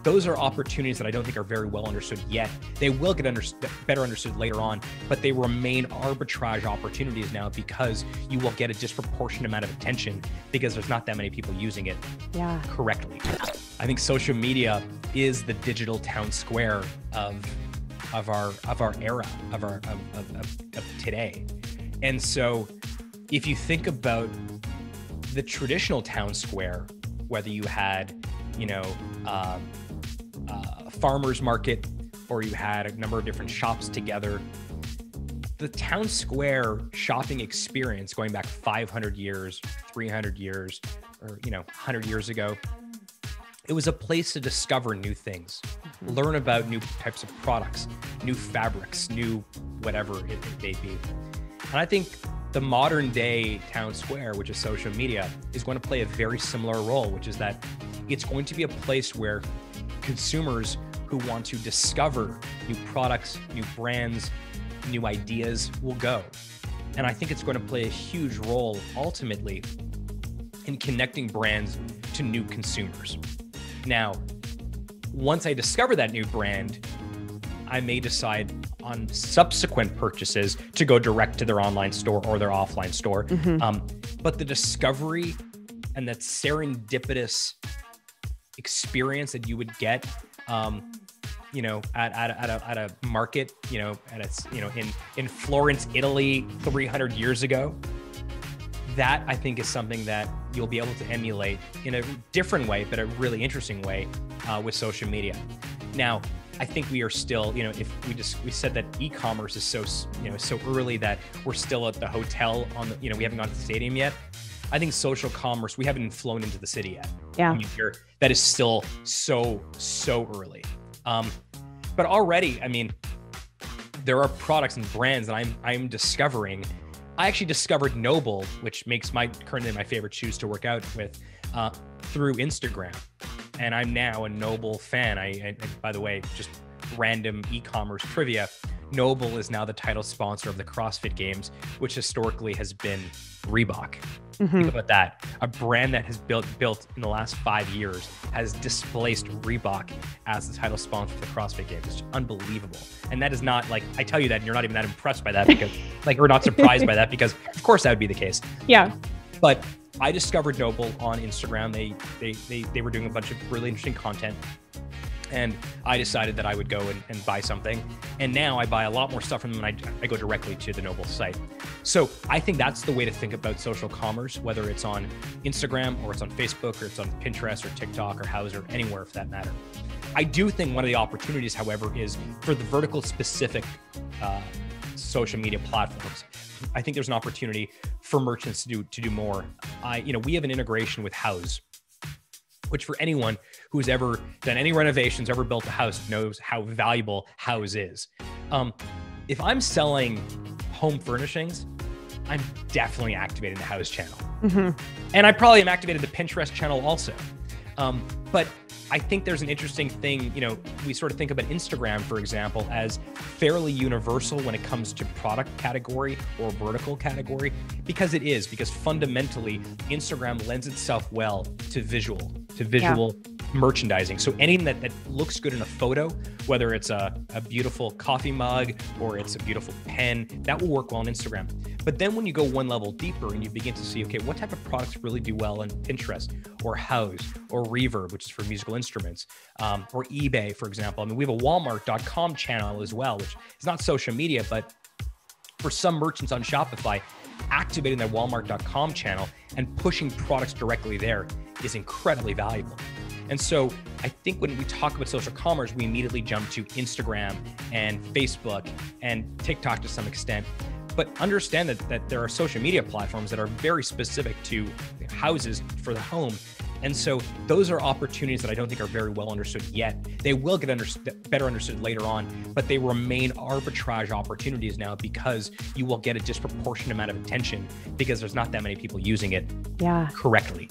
those are opportunities that I don't think are very well understood yet. They will get better understood later on, but they remain arbitrage opportunities now because you will get a disproportionate amount of attention because there's not that many people using it correctly. I think social media is the digital town square of our era, of today. And so if you think about the traditional town square, whether you had, a farmer's market or you had a number of different shops together, the town square shopping experience going back 500 years, 300 years, or 100 years ago, it was a place to discover new things, learn about new types of products, new fabrics, new whatever it may be. And I think the modern day town square, which is social media, is going to play a very similar role, which is that it's going to be a place where consumers who want to discover new products, new brands, new ideas will go. And I think it's going to play a huge role ultimately in connecting brands to new consumers. Now, once I discover that new brand, I may decide on subsequent purchases to go direct to their online store or their offline store. But the discovery and that serendipitous experience that you would get, at a market, in Florence, Italy, 300 years ago, that I think is something that you'll be able to emulate in a different way, but a really interesting way with social media. Now, I think we are still, if we said that e-commerce is so early that we're still at the hotel on the, we haven't gone to the stadium yet. I think social commerce, we haven't even flown into the city yet. Yeah. That is still so early. But already, there are products and brands that I'm discovering. I actually discovered Noble, which makes currently my favorite shoes to work out with, through Instagram. And I'm now a Noble fan. I by the way, just random e-commerce trivia, Noble is now the title sponsor of the CrossFit Games, which historically has been Reebok. Think about that. A brand that has built in the last 5 years has displaced Reebok as the title sponsor for the CrossFit Games. It's unbelievable. And that is not I tell you that and you're not even that impressed by that because we're not surprised by that because of course that would be the case. Yeah. But I discovered Noble on Instagram. They were doing a bunch of really interesting content. And I decided that I would go and buy something. And now I buy a lot more stuff from them and I go directly to the Noble site. So I think that's the way to think about social commerce, whether it's on Instagram or it's on Facebook or it's on Pinterest or TikTok or Houzz or anywhere for that matter. I do think one of the opportunities, however, is for the vertical specific social media platforms. I think there's an opportunity for merchants to do more. We have an integration with Houzz, which for anyone who's ever done any renovations, ever built a house, knows how valuable Houzz is. If I'm selling home furnishings, I'm definitely activating the Houzz channel. And I probably am activating the Pinterest channel also. But I think there's an interesting thing, we sort of think about Instagram, for example, as fairly universal when it comes to product category or vertical category, because fundamentally Instagram lends itself well to visual merchandising. So anything that looks good in a photo, whether it's a beautiful coffee mug or it's a beautiful pen, that will work well on Instagram. But then when you go one level deeper and you begin to see, okay, what type of products really do well on Pinterest or Houzz or Reverb, which is for musical instruments, or eBay, for example. We have a Walmart.com channel as well, which is not social media, but for some merchants on Shopify, activating their Walmart.com channel and pushing products directly there is incredibly valuable. And so I think when we talk about social commerce, we immediately jump to Instagram and Facebook and TikTok to some extent. But understand that there are social media platforms that are very specific to houses for the home. And so those are opportunities that I don't think are very well understood yet. They will get better understood later on, but they remain arbitrage opportunities now because you will get a disproportionate amount of attention because there's not that many people using it correctly.